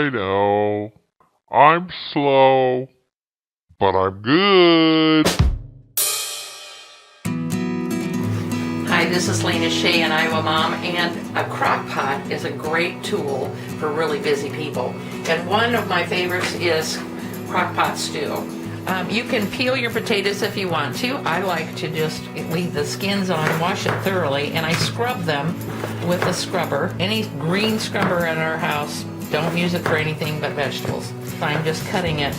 I know. I'm slow, but I'm good. Hi, this is Lena Shea, an Iowa mom, and a Crockpot is a great tool for really busy people. And one of my favorites is Crockpot stew. You can peel your potatoes if you want to. I like to just leave the skins on, wash it thoroughly, and I scrub them with a scrubber. Any green scrubber in our house, don't use it for anything but vegetables. I'm just cutting it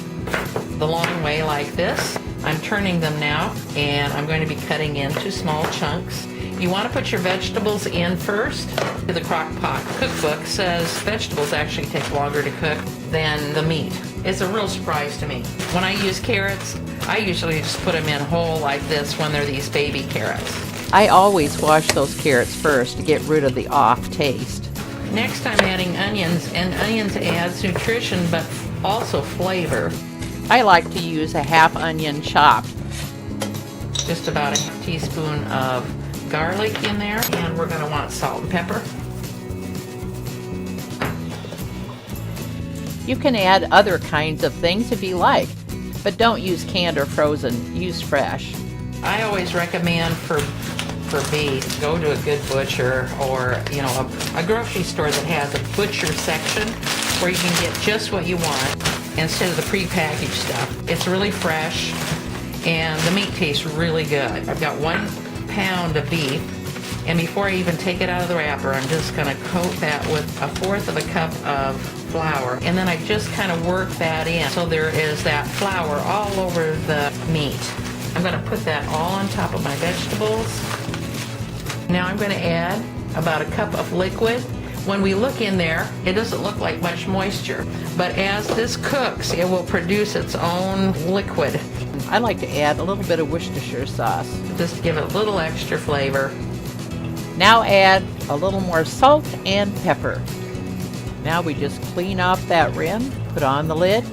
the long way like this. I'm turning them now, and I'm going to be cutting into small chunks. You want to put your vegetables in first. The Crockpot cookbook says vegetables actually take longer to cook than the meat. It's a real surprise to me. When I use carrots, I usually just put them in whole like this when they're these baby carrots. I always wash those carrots first to get rid of the off taste. Next I'm adding onions, and onions adds nutrition but also flavor. I like to use a half onion chopped. Just about a teaspoon of garlic in there, and we're going to want salt and pepper. You can add other kinds of things if you like, but don't use canned or frozen. Use fresh. I always recommend for beef, go to a good butcher or a grocery store that has a butcher section where you can get just what you want instead of the pre-packaged stuff. It's really fresh and the meat tastes really good. I've got 1 pound of beef, and before I even take it out of the wrapper, I'm just going to coat that with 1/4 of a cup of flour, and then I just kind of work that in so there is that flour all over the meat. I'm going to put that all on top of my vegetables. Now I'm going to add about a cup of liquid. When we look in there, it doesn't look like much moisture, but as this cooks, it will produce its own liquid. I like to add a little bit of Worcestershire sauce. Just to give it a little extra flavor. Now add a little more salt and pepper. Now we just clean off that rim, put on the lid.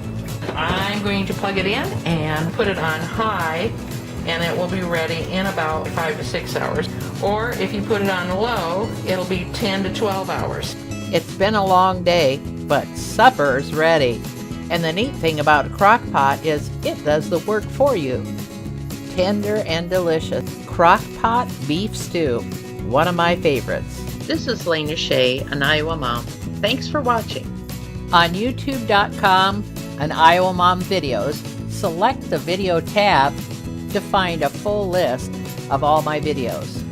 I'm going to plug it in and put it on high, and it will be ready in about 5 to 6 hours. Or if you put it on low, it'll be 10 to 12 hours. It's been a long day, but supper's ready. And the neat thing about a Crockpot is it does the work for you. Tender and delicious Crockpot beef stew, one of my favorites. This is Lena Shea, an Iowa mom. Thanks for watching. On youtube.com, an Iowa Mom videos, select the video tab to find a full list of all my videos.